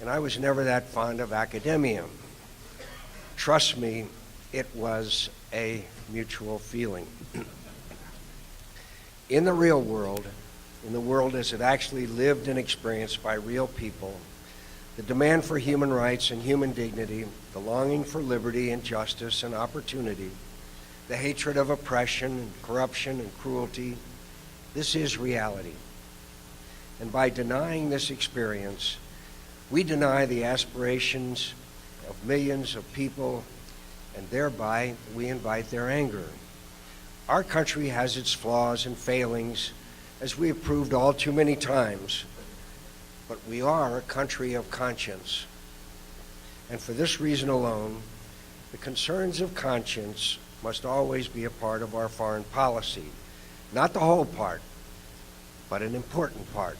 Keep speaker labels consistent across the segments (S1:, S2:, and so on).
S1: and I was never that fond of academia. Trust me, it was a mutual feeling. In the real world, in the world as it actually lived and experienced by real people, the demand for human rights and human dignity, the longing for liberty and justice and opportunity, the hatred of oppression and corruption and cruelty, this is reality. And by denying this experience, we deny the aspirations of millions of people, and thereby we invite their anger. Our country has its flaws and failings, as we have proved all too many times, but we are a country of conscience. And for this reason alone, the concerns of conscience must always be a part of our foreign policy. Not the whole part, but an important part.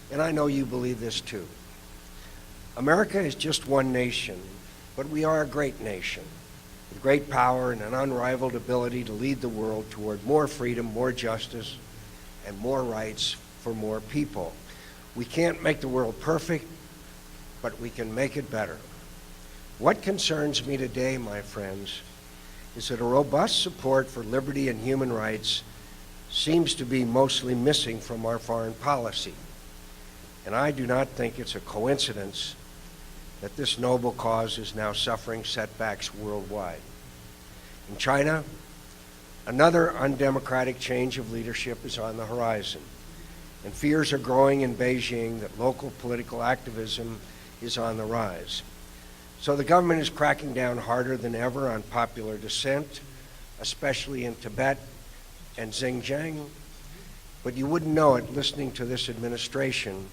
S1: And I know you believe this too. America is just one nation, but we are a great nation, with great power and an unrivaled ability to lead the world toward more freedom, more justice, and more rights for more people. We can't make the world perfect, but we can make it better. What concerns me today, my friends, is that a robust support for liberty and human rights seems to be mostly missing from our foreign policy. And I do not think it's a coincidence that this noble cause is now suffering setbacks worldwide. In China, another undemocratic change of leadership is on the horizon, and fears are growing in Beijing that local political activism is on the rise. So the government is cracking down harder than ever on popular dissent, especially in Tibet and Xinjiang. But you wouldn't know it listening to this administration,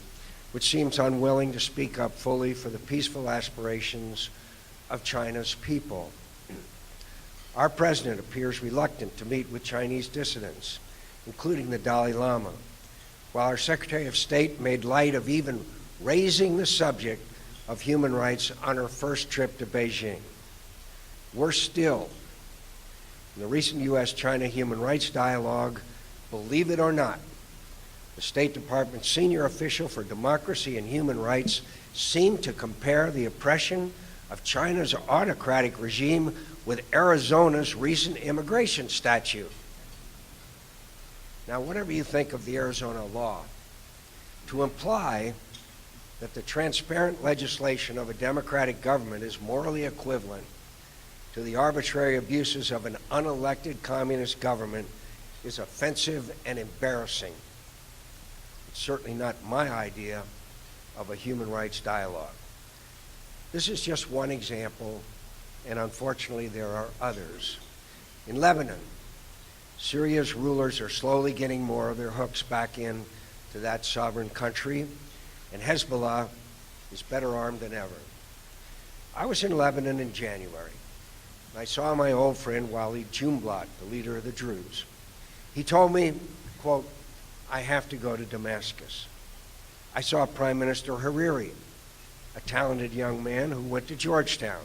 S1: which seems unwilling to speak up fully for the peaceful aspirations of China's people. Our president appears reluctant to meet with Chinese dissidents, including the Dalai Lama, while our Secretary of State made light of even raising the subject of human rights on her first trip to Beijing. Worse still, in the recent U.S.-China human rights dialogue, believe it or not, the State Department's senior official for democracy and human rights seemed to compare the oppression of China's autocratic regime with Arizona's recent immigration statute. Now, whatever you think of the Arizona law, to imply that the transparent legislation of a democratic government is morally equivalent to the arbitrary abuses of an unelected communist government is offensive and embarrassing. It's certainly not my idea of a human rights dialogue. This is just one example, and unfortunately there are others. In Lebanon, Syria's rulers are slowly getting more of their hooks back in to that sovereign country, and Hezbollah is better armed than ever. I was in Lebanon in January, and I saw my old friend Walid Jumblat, the leader of the Druze. He told me, quote, "I have to go to Damascus." I saw Prime Minister Hariri, a talented young man who went to Georgetown,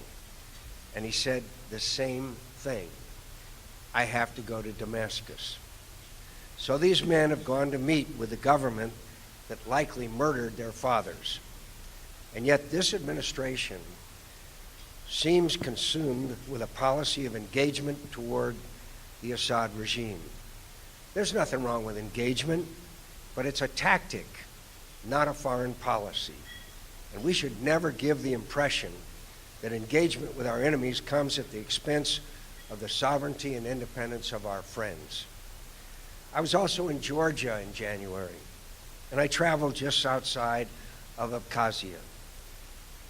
S1: and he said the same thing. I have to go to Damascus. So these men have gone to meet with the government that likely murdered their fathers. And yet this administration seems consumed with a policy of engagement toward the Assad regime. There's nothing wrong with engagement, but it's a tactic, not a foreign policy. And we should never give the impression that engagement with our enemies comes at the expense of the sovereignty and independence of our friends. I was also in Georgia in January, and I traveled just outside of Abkhazia.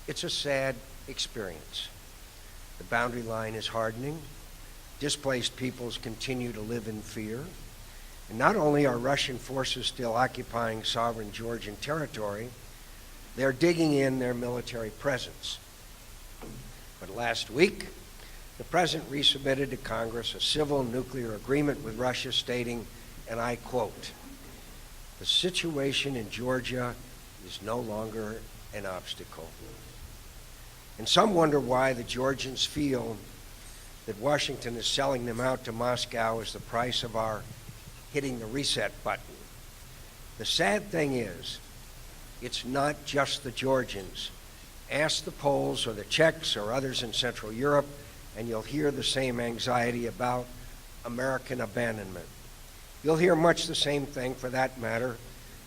S1: It's a sad experience. The boundary line is hardening. Displaced peoples continue to live in fear. And not only are Russian forces still occupying sovereign Georgian territory, they're digging in their military presence. But last week, the President resubmitted to Congress a civil nuclear agreement with Russia stating, and I quote, "The situation in Georgia is no longer an obstacle." And some wonder why the Georgians feel that Washington is selling them out to Moscow as the price of our hitting the reset button. The sad thing is, it's not just the Georgians Ask the Poles or the Czechs or others in Central Europe, and you'll hear the same anxiety about American abandonment. You'll hear much the same thing, for that matter,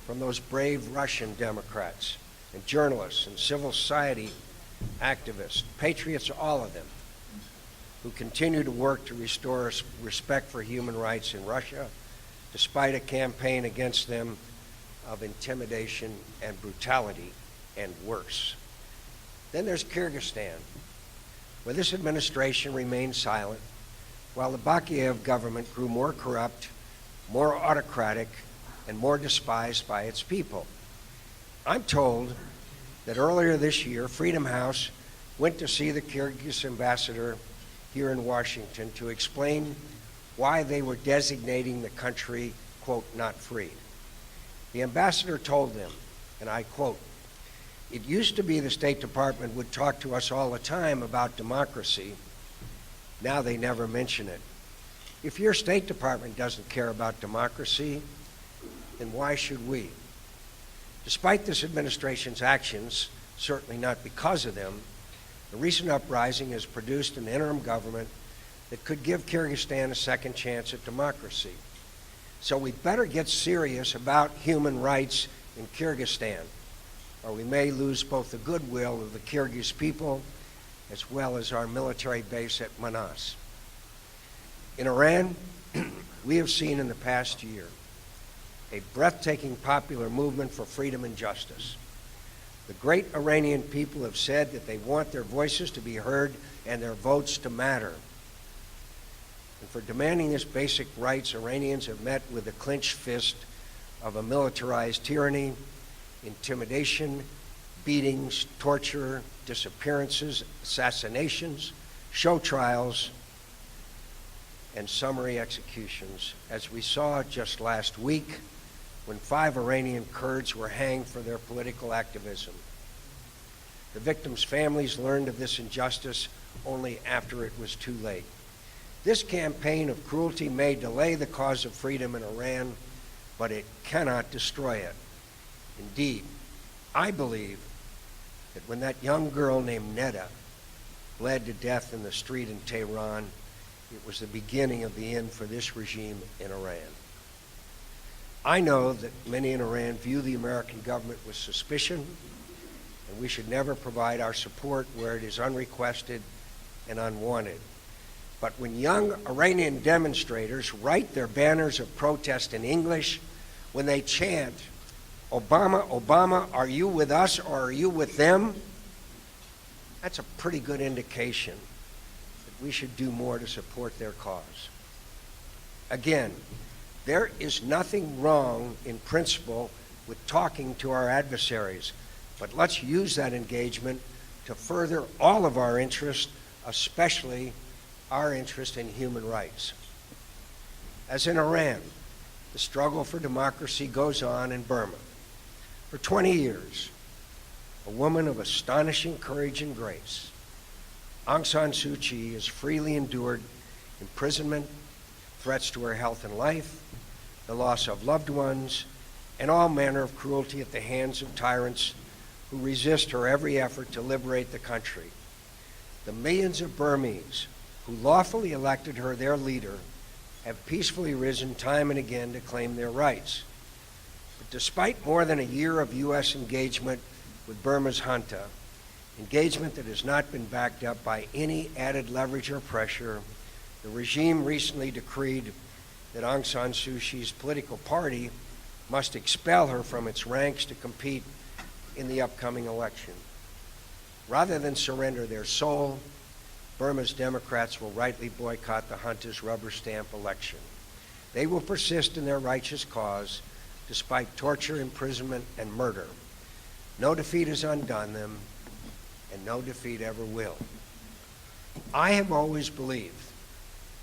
S1: from those brave Russian Democrats and journalists and civil society activists, patriots, all of them, who continue to work to restore respect for human rights in Russia, despite a campaign against them of intimidation and brutality, and worse. Then there's Kyrgyzstan, where this administration remained silent, while the Bakiyev government grew more corrupt, more autocratic, and more despised by its people. I'm told that earlier this year, Freedom House went to see the Kyrgyz ambassador here in Washington to explain why they were designating the country, quote, not free. The ambassador told them, and I quote, "It used to be the State Department would talk to us all the time about democracy. Now they never mention it. If your State Department doesn't care about democracy, then why should we?" Despite this administration's actions, certainly not because of them, the recent uprising has produced an interim government that could give Kyrgyzstan a second chance at democracy. So we better get serious about human rights in Kyrgyzstan, or we may lose both the goodwill of the Kyrgyz people as well as our military base at Manas. In Iran, we have seen in the past year a breathtaking popular movement for freedom and justice. The great Iranian people have said that they want their voices to be heard and their votes to matter. And for demanding this basic rights, Iranians have met with the clenched fist of a militarized tyranny, intimidation, beatings, torture, disappearances, assassinations, show trials, and summary executions, as we saw just last week when 5 Iranian Kurds were hanged for their political activism. The victims' families learned of this injustice only after it was too late. This campaign of cruelty may delay the cause of freedom in Iran, but it cannot destroy it. Indeed, I believe that when that young girl named Neda bled to death in the street in Tehran, it was the beginning of the end for this regime in Iran. I know that many in Iran view the American government with suspicion, and we should never provide our support where it is unrequested and unwanted. But when young Iranian demonstrators write their banners of protest in English, when they chant, "Obama, Obama, are you with us or are you with them?" that's a pretty good indication that we should do more to support their cause. Again, there is nothing wrong in principle with talking to our adversaries, but let's use that engagement to further all of our interests, especially our interest in human rights. As in Iran, the struggle for democracy goes on in Burma. For 20 years, a woman of astonishing courage and grace, Aung San Suu Kyi has freely endured imprisonment, threats to her health and life, the loss of loved ones, and all manner of cruelty at the hands of tyrants who resist her every effort to liberate the country. The millions of Burmese who lawfully elected her their leader have peacefully risen time and again to claim their rights. But despite more than a year of U.S. engagement with Burma's junta, engagement that has not been backed up by any added leverage or pressure, the regime recently decreed that Aung San Suu Kyi's political party must expel her from its ranks to compete in the upcoming election. Rather than surrender their soul, Burma's Democrats will rightly boycott the junta's rubber stamp election. They will persist in their righteous cause despite torture, imprisonment, and murder. No defeat has undone them, and no defeat ever will. I have always believed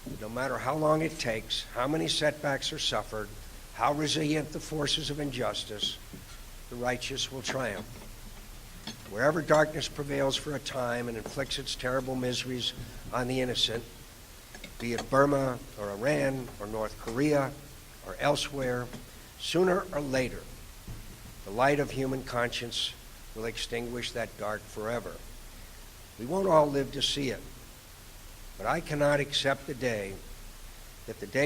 S1: that no matter how long it takes, how many setbacks are suffered, how resilient the forces of injustice, the righteous will triumph. Wherever darkness prevails for a time and inflicts its terrible miseries on the innocent, be it Burma or Iran or North Korea or elsewhere, sooner or later, the light of human conscience will extinguish that dark forever. We won't all live to see it, but I cannot accept the day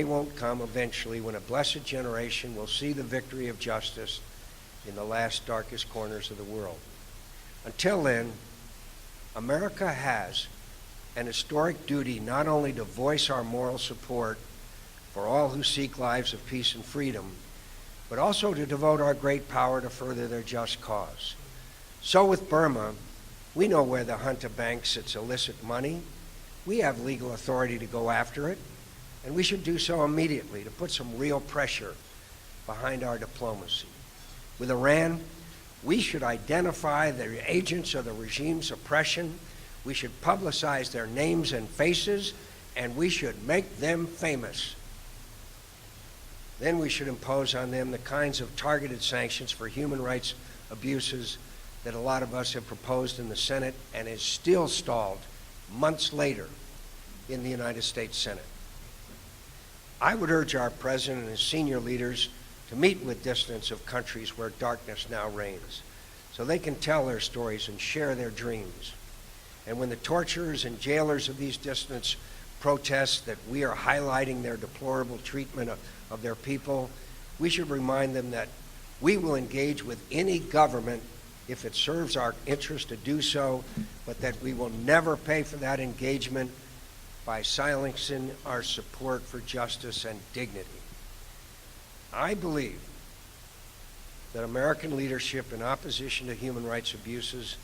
S1: won't come eventually when a blessed generation will see the victory of justice in the last darkest corners of the world. Until then, America has an historic duty not only to voice our moral support for all who seek lives of peace and freedom, but also to devote our great power to further their just cause. So with Burma, we know where the junta banks its illicit money. We have legal authority to go after it, and we should do so immediately to put some real pressure behind our diplomacy. With Iran, we should identify the agents of the regime's oppression. We should publicize their names and faces, and we should make them famous. Then we should impose on them the kinds of targeted sanctions for human rights abuses that a lot of us have proposed in the Senate and is still stalled months later in the United States Senate. I would urge our president and his senior leaders to meet with dissidents of countries where darkness now reigns, so they can tell their stories and share their dreams. And when the torturers and jailers of these dissidents protest that we are highlighting their deplorable treatment of their people, we should remind them that we will engage with any government if it serves our interest to do so, but that we will never pay for that engagement by silencing our support for justice and dignity. I believe that American leadership in opposition to human rights abuses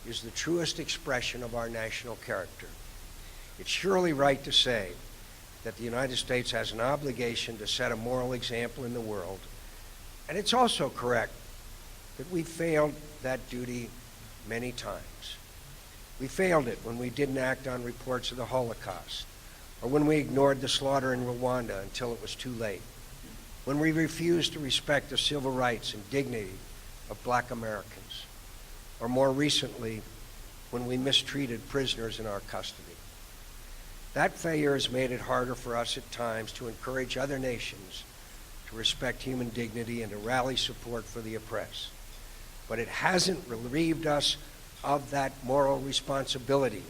S1: is the truest expression of our national character. It's surely right to say that the United States has an obligation to set a moral example in the world, and it's also correct that we failed that duty many times. We failed it when we didn't act on reports of the Holocaust, or when we ignored the slaughter in Rwanda until it was too late, when we refused to respect the civil rights and dignity of Black Americans, or more recently, when we mistreated prisoners in our custody. That failure has made it harder for us at times to encourage other nations to respect human dignity and to rally support for the oppressed. But it hasn't relieved us of that moral responsibility.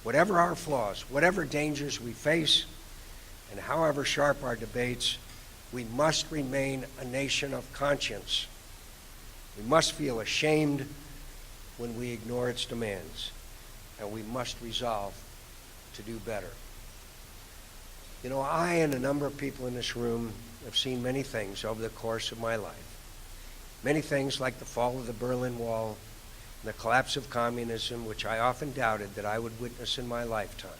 S1: Whatever our flaws, whatever dangers we face, and however sharp our debates, we must remain a nation of conscience. We must feel ashamed when we ignore its demands, and we must resolve to do better. You know, I and a number of people in this room have seen many things over the course of my life. Many things like the fall of the Berlin Wall and the collapse of communism, which I often doubted that I would witness in my lifetime.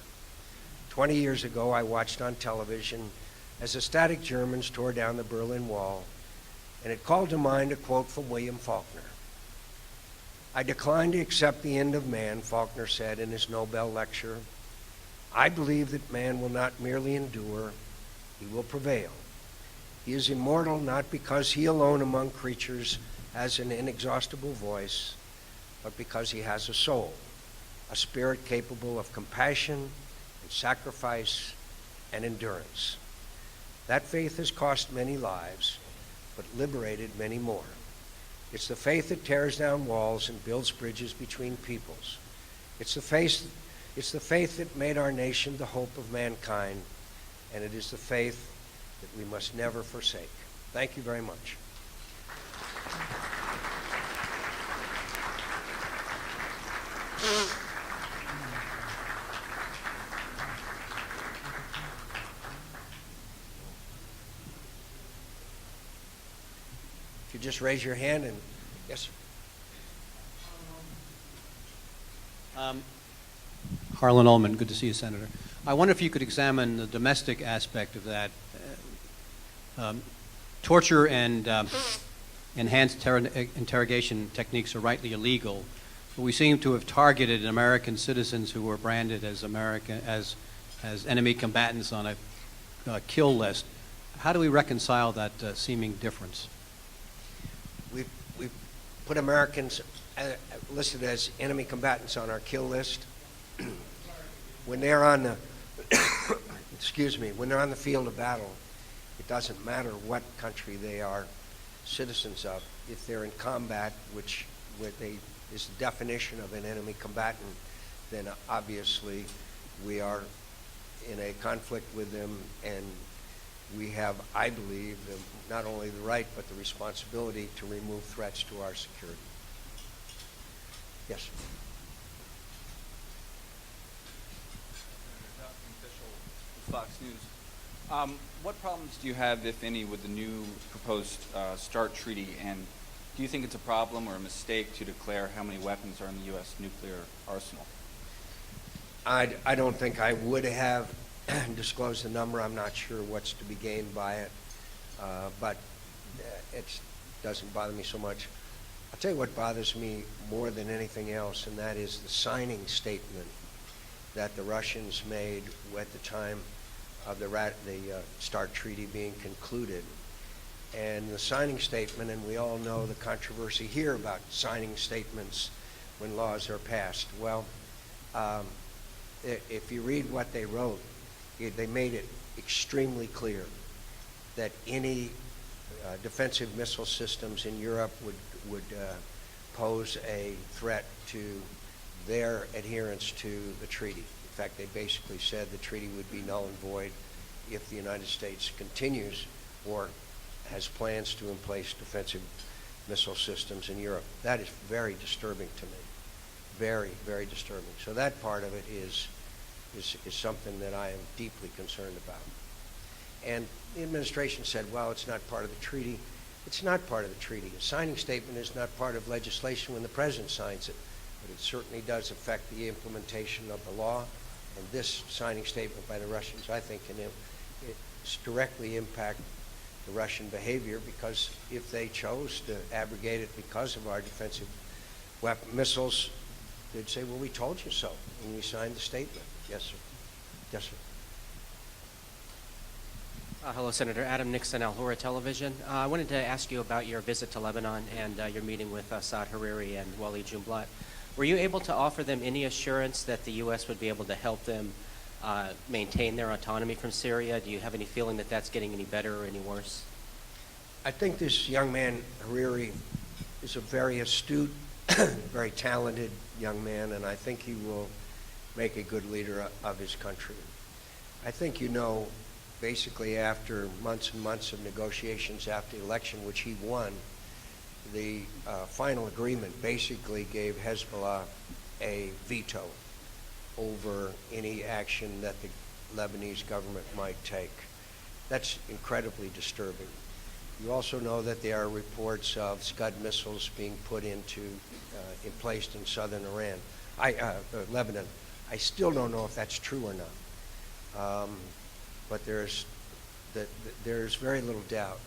S1: 20 years ago, I watched on television as the static Germans tore down the Berlin Wall, and it called to mind a quote from William Faulkner. "I decline to accept the end of man," Faulkner said in his Nobel lecture. "I believe that man will not merely endure, he will prevail. He is immortal not because he alone among creatures has an inexhaustible voice, but because he has a soul, a spirit capable of compassion and sacrifice and endurance. That faith has cost many lives, but liberated many more. It's the faith that tears down walls and builds bridges between peoples. It's the faith that made our nation the hope of mankind, and it is the faith that we must never forsake." Thank you very much. If you just raise your hand and, yes, sir.
S2: Harlan Ullman, good to see you, Senator. I wonder if you could examine the domestic aspect of that. Torture and enhanced interrogation techniques are rightly illegal, but we seem to have targeted American citizens who were branded as enemy combatants on a kill list. How do we reconcile that seeming difference?
S1: We've put Americans listed as enemy combatants on our kill list. When they're on the when they're on the field of battle, it doesn't matter what country they are citizens of. If they're in combat, which is the definition of an enemy combatant, then obviously we are in a conflict with them, and we have, I believe, not only the right but the responsibility to remove threats to our security. Yes.
S3: Fox News. What problems do you have, if any, with the new proposed START treaty, and do you think it's a problem or a mistake to declare how many weapons are in the U.S. nuclear arsenal?
S1: I don't think I would have disclosed the number. I'm not sure what's to be gained by it, but it doesn't bother me so much. I'll tell you what bothers me more than anything else, and that is the signing statement that the Russians made at the time of the START treaty being concluded. And the signing statement, and we all know the controversy here about signing statements when laws are passed. Well, if you read what they wrote, they made it extremely clear that any defensive missile systems in Europe would pose a threat to their adherence to the treaty. In fact, they basically said the treaty would be null and void if the United States continues or has plans to place defensive missile systems in Europe. That is very disturbing to me. Very, very disturbing. So that part of it is something that I am deeply concerned about. And the administration said, well, it's not part of the treaty. It's not part of the treaty. A signing statement is not part of legislation when the president signs it, but it certainly does affect the implementation of the law. And this signing statement by the Russians, I think, can directly impact the Russian behavior, because if they chose to abrogate it because of our defensive weapon missiles, they'd say, well, we told you so when we signed the statement. Yes, sir. Yes, sir.
S4: Hello, Senator. Adam Nixon, Al Hura Television. I wanted to ask you about your visit to Lebanon and your meeting with Saad Hariri and Walid Jumblat. Were you able to offer them any assurance that the U.S. would be able to help them maintain their autonomy from Syria? Do you have any feeling that that's getting any better or any worse?
S1: I think this young man, Hariri, is a very astute, very talented young man, and I think he will make a good leader of his country. I think you know, basically after months and months of negotiations after the election, which he won, the final agreement basically gave Hezbollah a veto over any action that the Lebanese government might take. That's incredibly disturbing. You also know that there are reports of Scud missiles being put placed in southern Lebanon. I still don't know if that's true or not. But there's very little doubt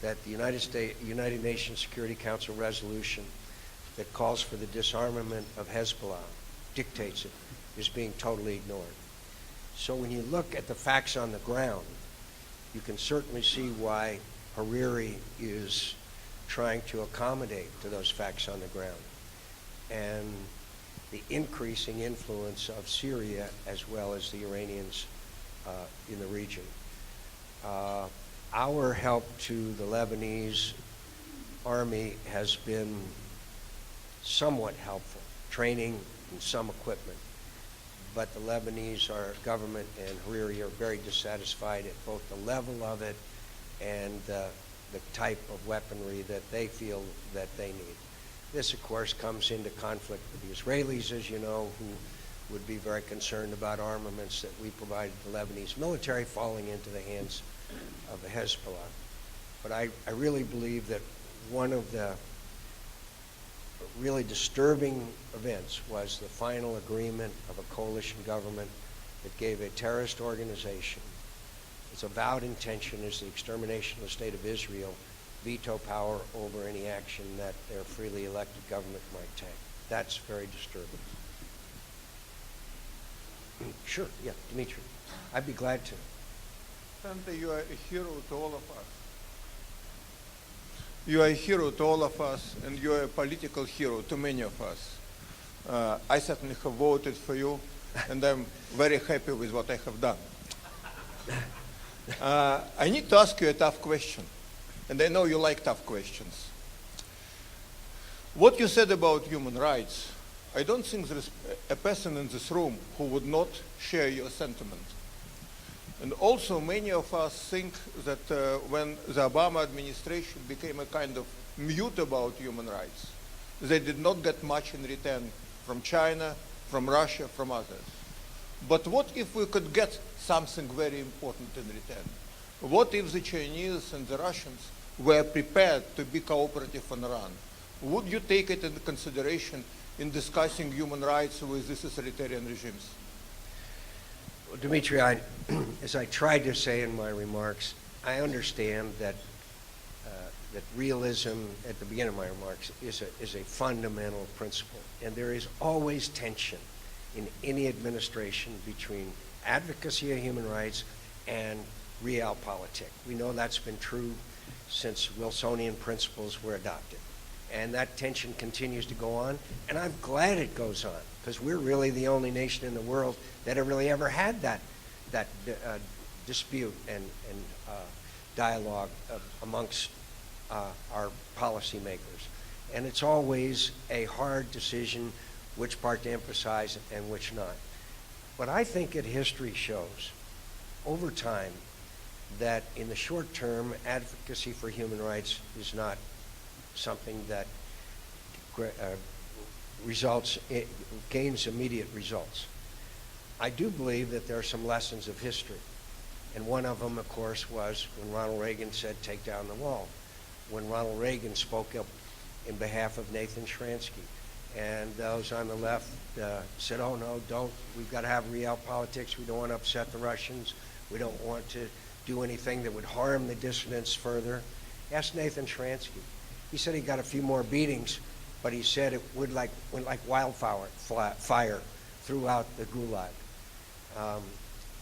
S1: that the United Nations Security Council resolution that calls for the disarmament of Hezbollah, dictates it, is being totally ignored. So when you look at the facts on the ground, you can certainly see why Hariri is trying to accommodate to those facts on the ground, and the increasing influence of Syria as well as the Iranians in the region. Our help to the Lebanese army has been somewhat helpful, training and some equipment, but the Lebanese government and Hariri are very dissatisfied at both the level of it and the type of weaponry that they feel that they need. This, of course, comes into conflict with the Israelis, as you know, who would be very concerned about armaments that we provide to the Lebanese military falling into the hands of the Hezbollah. But I really believe that one of the really disturbing events was the final agreement of a coalition government that gave a terrorist organization its avowed intention is the extermination of the state of Israel, veto power over any action that their freely elected government might take. That's very disturbing. Sure, yeah, Dimitri. I'd be glad to.
S5: Senator, you are a hero to all of us. You are a hero to all of us, and you are a political hero to many of us. I certainly have voted for you, and I'm very happy with what I have done. I need to ask you a tough question, and I know you like tough questions. What you said about human rights, I don't think there is a person in this room who would not share your sentiment. And also, many of us think that when the Obama administration became a kind of mute about human rights, they did not get much in return from China, from Russia, from others. But what if we could get something very important in return? What if the Chinese and the Russians were prepared to be cooperative on Iran? Would you take it into consideration in discussing human rights with these authoritarian regimes?
S1: Well, Dmitry, as I tried to say in my remarks, I understand that that realism at the beginning of my remarks is a fundamental principle, and there is always tension in any administration between advocacy of human rights and realpolitik. We know that's been true since Wilsonian principles were adopted. And that tension continues to go on, and I'm glad it goes on, because we're really the only nation in the world that have really ever had that dispute and dialogue amongst our policymakers. And it's always a hard decision which part to emphasize and which not. But I think that history shows over time that in the short term, advocacy for human rights is not something that gains immediate results. I do believe that there are some lessons of history. And one of them, of course, was when Ronald Reagan said, take down the wall. When Ronald Reagan spoke up in behalf of Nathan Sharansky. And those on the left said, oh, no, don't. We've got to have realpolitik. We don't want to upset the Russians. We don't want to do anything that would harm the dissidents further. Ask Nathan Sharansky. He said he got a few more beatings, but he said it went like wildfire throughout the Gulag.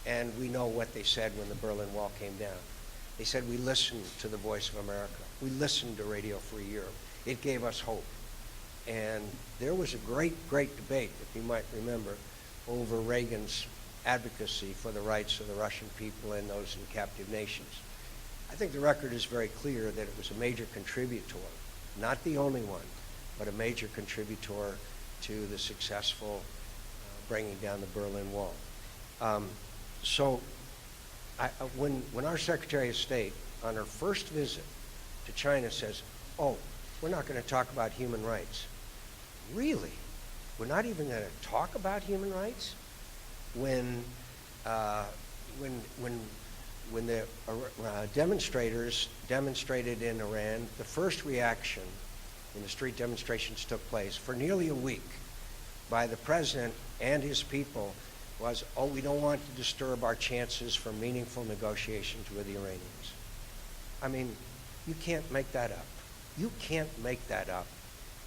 S1: And we know what they said when the Berlin Wall came down. They said, we listened to the voice of America. We listened to Radio Free Europe. It gave us hope. And there was a great, great debate, if you might remember, over Reagan's advocacy for the rights of the Russian people and those in captive nations. I think the record is very clear that it was a major contributor, not the only one, but a major contributor to the successful bringing down the Berlin Wall. When our Secretary of State, on her first visit to China, says, oh, we're not going to talk about human rights. Really? We're not even going to talk about human rights? When the demonstrators demonstrated in Iran, the first reaction when the street demonstrations took place for nearly a week by the president and his people was, oh, we don't want to disturb our chances for meaningful negotiations with the Iranians. I mean, you can't make that up. You can't make that up.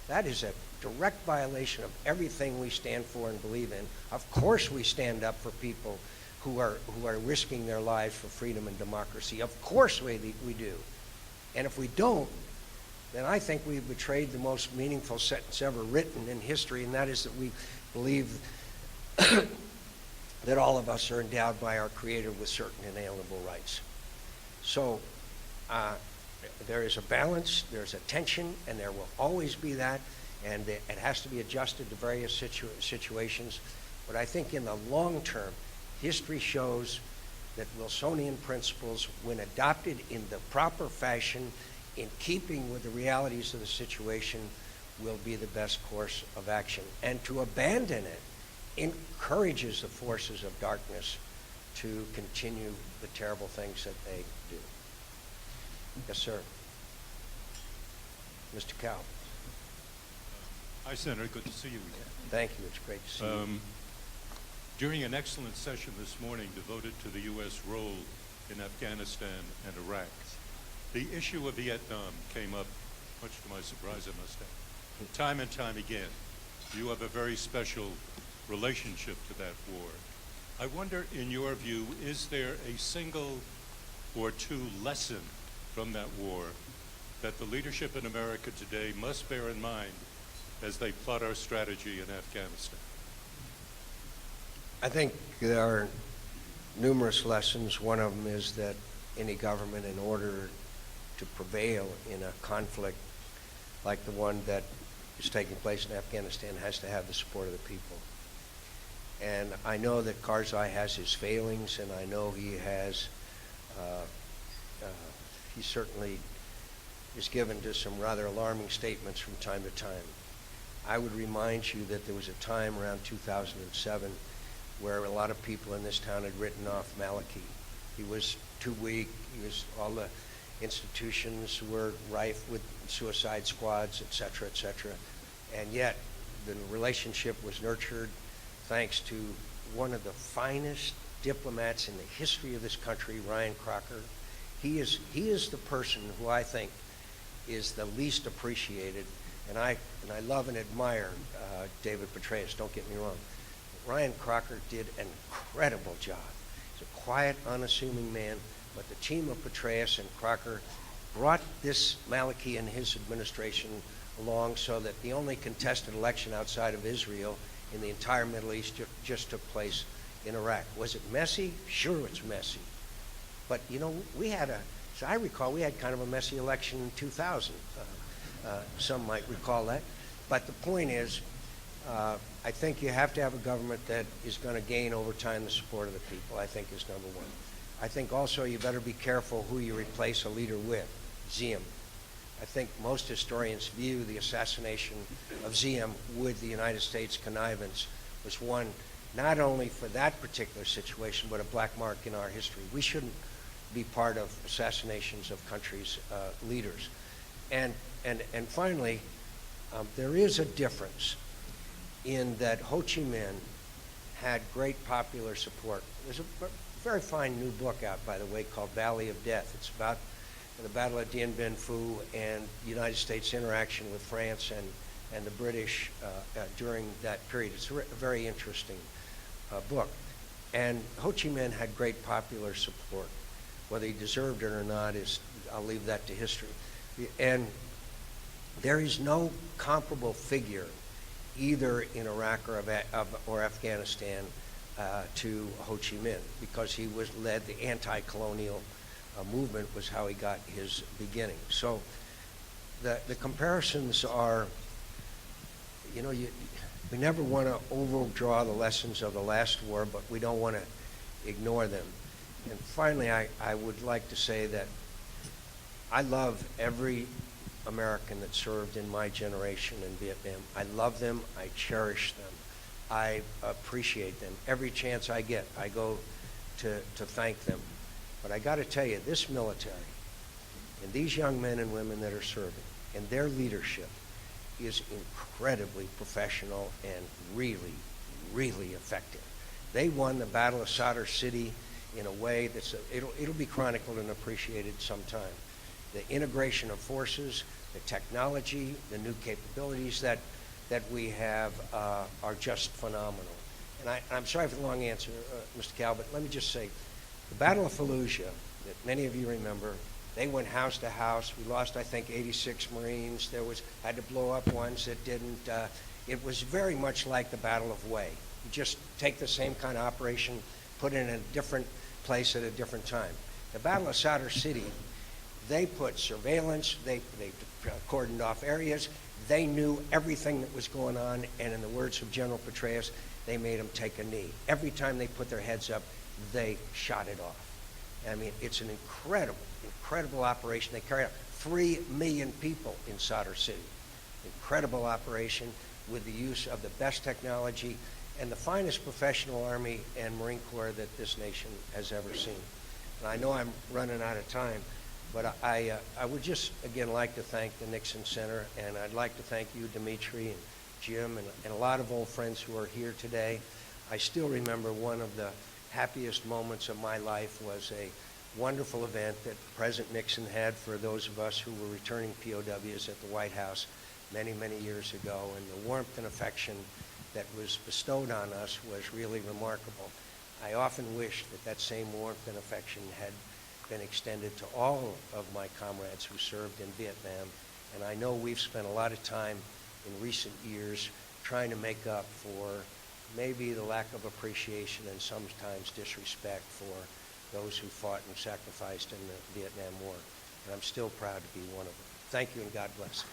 S1: That is a direct violation of everything we stand for and believe in. Of course we stand up for people who are risking their lives for freedom and democracy. Of course we do. And if we don't, then I think we've betrayed the most meaningful sentence ever written in history, and that is that we believe that all of us are endowed by our Creator with certain inalienable rights. So there is a balance, there's a tension, and there will always be that, and it has to be adjusted to various situations. But I think in the long term, history shows that Wilsonian principles, when adopted in the proper fashion, in keeping with the realities of the situation, will be the best course of action. And to abandon it encourages the forces of darkness to continue the terrible things that they do. Yes, sir. Mr. Cow.
S6: Hi, Senator. Good to see you again.
S1: Thank you. It's great to see you.
S6: During an excellent session this morning devoted to the U.S. role in Afghanistan and Iraq, the issue of Vietnam came up, much to my surprise, I must say, time and time again. You have a very special relationship to that war. I wonder, in your view, is there a single or two lesson from that war that the leadership in America today must bear in mind as they plot our strategy in Afghanistan?
S1: I think there are numerous lessons. One of them is that any government, in order to prevail in a conflict like the one that is taking place in Afghanistan has to have the support of the people. And I know that Karzai has his failings, and I know he has, he certainly is given to some rather alarming statements from time to time. I would remind you that there was a time around 2007 where a lot of people in this town had written off Maliki. He was too weak. All the institutions were rife with suicide squads, et cetera, et cetera. And yet the relationship was nurtured thanks to one of the finest diplomats in the history of this country, Ryan Crocker. He is the person who I think is the least appreciated, and I love and admire David Petraeus, don't get me wrong. Ryan Crocker did an incredible job. He's a quiet, unassuming man, but the team of Petraeus and Crocker brought this Maliki and his administration along so that the only contested election outside of Israel in the entire Middle East just took place in Iraq. Was it messy? Sure, it's messy. But, you know, so I recall we had kind of a messy election in 2000. Some might recall that. But the point is, I think you have to have a government that is going to gain over time the support of the people, I think is number one. I think also you better be careful who you replace a leader with. Ziem. I think most historians view the assassination of Ziem with the United States connivance was one not only for that particular situation, but a black mark in our history. We shouldn't be part of assassinations of countries' leaders. And finally, there is a difference in that Ho Chi Minh had great popular support. There's a very fine new book out, by the way, called Valley of Death. It's about the Battle of Dien Bien Phu and the United States interaction with France and the British during that period. It's a very interesting book. And Ho Chi Minh had great popular support. Whether he deserved it or not I'll leave that to history. And there is no comparable figure either in Iraq or Afghanistan to Ho Chi Minh, because he led the anti-colonial movement was how he got his beginning. So the comparisons are, you know, we never want to overdraw the lessons of the last war, but we don't want to ignore them. And finally, I would like to say that I love every American that served in my generation in Vietnam. I love them. I cherish them. I appreciate them. Every chance I get, I go to thank them. But I got to tell you, this military and these young men and women that are serving and their leadership is incredibly professional and really, really effective. They won the Battle of Sadr City in a way that's it'll be chronicled and appreciated sometime. The integration of forces, the technology, the new capabilities that we have are just phenomenal. And I'm sorry for the long answer, Mr. Cal, but let me just say, the Battle of Fallujah, that many of you remember, they went house to house. We lost, I think, 86 Marines. Had to blow up ones that didn't. It was very much like the Battle of Hue. You just take the same kind of operation, put it in a different place at a different time. The Battle of Sadr City, they put surveillance, they cordoned off areas, they knew everything that was going on, and in the words of General Petraeus, they made them take a knee. Every time they put their heads up, they shot it off. I mean, it's an incredible, incredible operation. They carried out 3 million people in Sadr City. Incredible operation with the use of the best technology and the finest professional Army and Marine Corps that this nation has ever seen. And I know I'm running out of time, but I would just, again, like to thank the Nixon Center, and I'd like to thank you, Dimitri, and Jim, and a lot of old friends who are here today. I still remember one of the happiest moments of my life was a wonderful event that President Nixon had for those of us who were returning POWs at the White House many, many years ago, and the warmth and affection that was bestowed on us was really remarkable. I often wish that same warmth and affection had been extended to all of my comrades who served in Vietnam, and I know we've spent a lot of time in recent years trying to make up for maybe the lack of appreciation and sometimes disrespect for those who fought and sacrificed in the Vietnam War. And I'm still proud to be one of them. Thank you, and God bless.